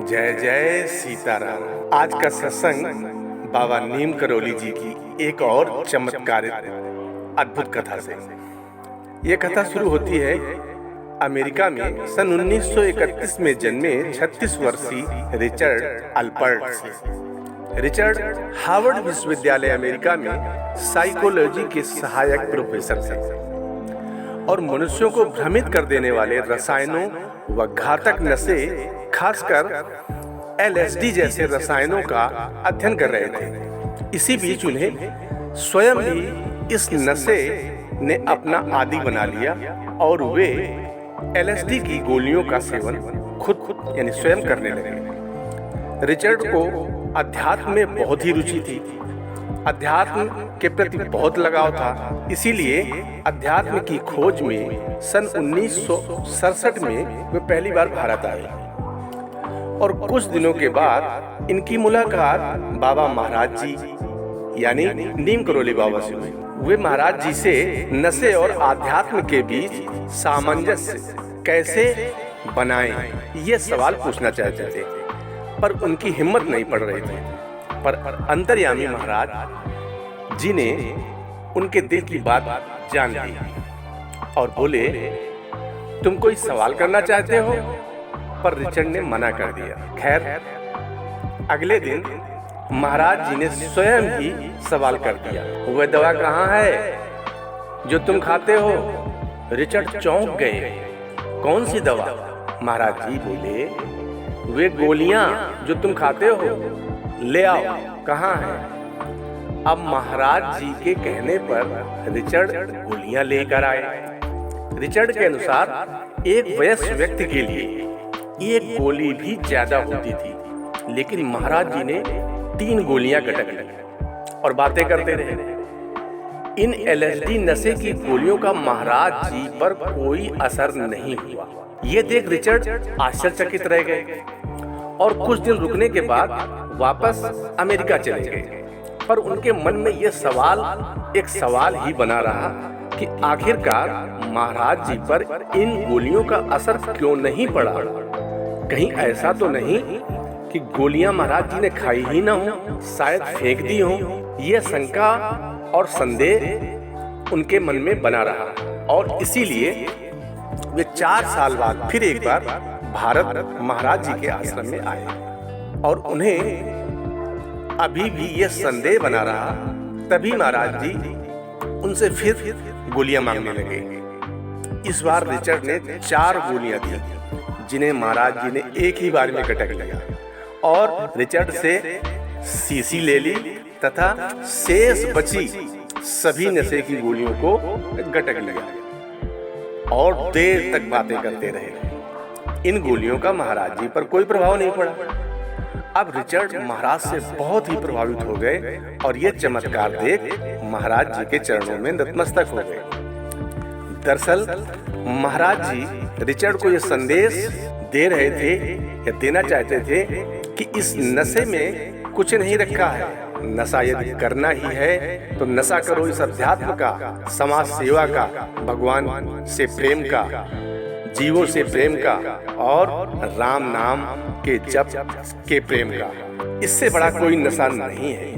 जय जय सीताराम। आज का सत्संग बाबा नीम करोली जी की एक और चमत्कारिक अद्भुत कथा से। ये कथा शुरू होती है अमेरिका में सन 1931 में जन्मे 36 वर्षीय रिचर्ड अल्पर्ट से। रिचर्ड हार्वर्ड विश्वविद्यालय अमेरिका में साइकोलॉजी के सहायक प्रोफेसर थे और मनुष्यों को भ्रमित कर देने वाले रसायनों व घातक नशे, खासकर LSD जैसे रसायनों का अध्ययन कर रहे थे। इसी बीच उन्हें स्वयं भी इस नशे ने अपना आदी बना लिया और वे LSD की गोलियों का सेवन खुद यानी स्वयं करने लगे। रिचर्ड को अध्यात्म में बहुत ही रुचि थी, अध्यात्म के प्रति बहुत लगाव था। इसीलिए अध्यात्म की खोज में सन 1967 में वे पहली बार भारत आए और कुछ दिनों के बाद इनकी मुलाकात बाबा महाराज जी यानी नीम करोली बाबा से हुई। वे महाराज जी से नशे और अध्यात्म के बीच सामंजस्य कैसे बनाएं ये सवाल पूछना चाहते थे, पर उनकी हिम्मत नहीं पड़ रही थी। पर अंतर्यामी महाराज जी ने उनके दिल की बात जान ली और बोले, तुम कोई सवाल करना चाहते हो? पर रिचर्ड ने मना कर दिया। खैर, अगले दिन महाराज जी ने स्वयं ही सवाल कर दिया, वह दवा कहाँ है जो तुम खाते हो? रिचर्ड चौंक गए। कौन सी दवा? महाराज जी बोले, वे गोलियां जो तुम खाते हो, ले आओ। कहाँ है? अब महाराज जी के कहने पर रिचर्ड गोलियां लेकर आए। रिचर्ड के अनुसार एक वयस्क व्यक्ति के लिए एक गोली भी ज्यादा होती थी, लेकिन महाराज जी ने 3 गोलियां गटक ली और बातें करते रहे। इन LSD नशे की गोलियों का महाराज जी पर कोई असर नहीं हुआ। ये देख रिचर्ड आश्चर्यचकित रह गए और कुछ दिन रुकने के बाद वापस अमेरिका चले गए। पर उनके मन में यह सवाल एक सवाल ही बना रहा कि आखिरकार महाराज जी पर इन गोलियों का असर क्यों नहीं पड़ा। कहीं ऐसा तो नहीं कि गोलियां महाराज जी ने खाई ही ना हो, शायद फेंक दी हो। यह शंका और संदेह उनके मन में बना रहा और इसीलिए वे 4 साल बाद फिर एक बार भारत महाराज जी के आश्रम में आए और उन्हें अभी भी यह संदेह बना रहा। तभी महाराज जी उनसे फिर गोलियां मांगने लगे। इस बार रिचर्ड ने 4 गोलियां दी, जिन्हें महाराज जी ने एक ही बार में गटक लिया और रिचर्ड से शीशी ले ली तथा शेष बची सभी नशे की गोलियों को गटक लिया और देर तक बातें करते रहे। इन गोलियों का महाराज जी पर कोई प्रभाव नहीं पड़ा। अब रिचर्ड महाराज से बहुत ही प्रभावित हो गए और ये चमत्कार देख महाराज जी के चरणों में नतमस्तक हो गए। दरअसल महाराज जी रिचर्ड को यह संदेश दे रहे थे या देना चाहते थे कि इस नशे में कुछ नहीं रखा है। नशा यदि करना ही है तो नशा करो इस अध्यात्म का, समाज सेवा का, भगवान से प्रेम का, जीवों से प्रेम का और राम नाम के जप के प्रेम का। इससे बड़ा कोई नशा नहीं है।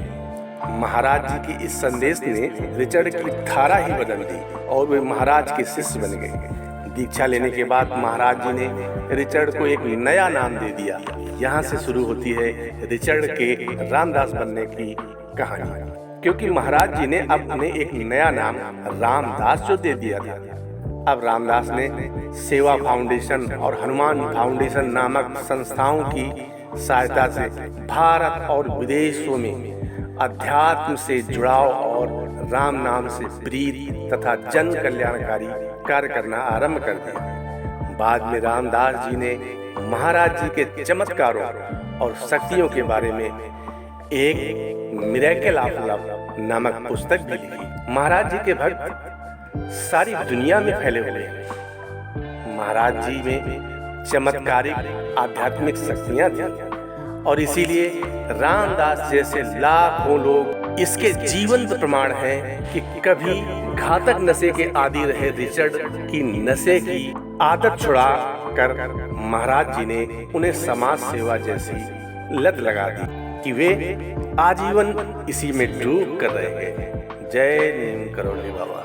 महाराज जी की इस संदेश ने रिचर्ड की धारा ही बदल दी और वे महाराज के शिष्य बन गए। दीक्षा लेने के बाद महाराज जी ने रिचर्ड को एक नया नाम दे दिया। यहाँ से शुरू होती है रिचर्ड के रामदास बनने की कहानी, क्योंकि महाराज जी ने अब उन्हें एक नया नाम रामदास जो दे दिया था। अब रामदास ने सेवा फाउंडेशन और हनुमान फाउंडेशन नामक संस्थाओं की सहायता से भारत और विदेशों में अध्यात्म से जुड़ाव और राम नाम से प्रीत तथा जन कल्याणकारी कार्य करना आरंभ कर दिया। बाद में रामदास जी ने महाराज जी के चमत्कारों और शक्तियों के बारे में एक मिरेकल ऑफ लव नामक पुस्तक भी लिखी। महाराज जी के भक्त सारी दुनिया में फैले हुए हैं। महाराज जी में चमत्कारिक आध्यात्मिक शक्तियां थी और इसीलिए रामदास जैसे लाखों लोग इसके जीवंत प्रमाण हैं कि कभी घातक नशे के आदी रहे रिचर्ड की नशे की आदत छुड़ा कर महाराज जी ने उन्हें समाज सेवा जैसी लत लगा दी कि वे आजीवन इसी में डूब कर रह गए। जय नीम करौली बाबा।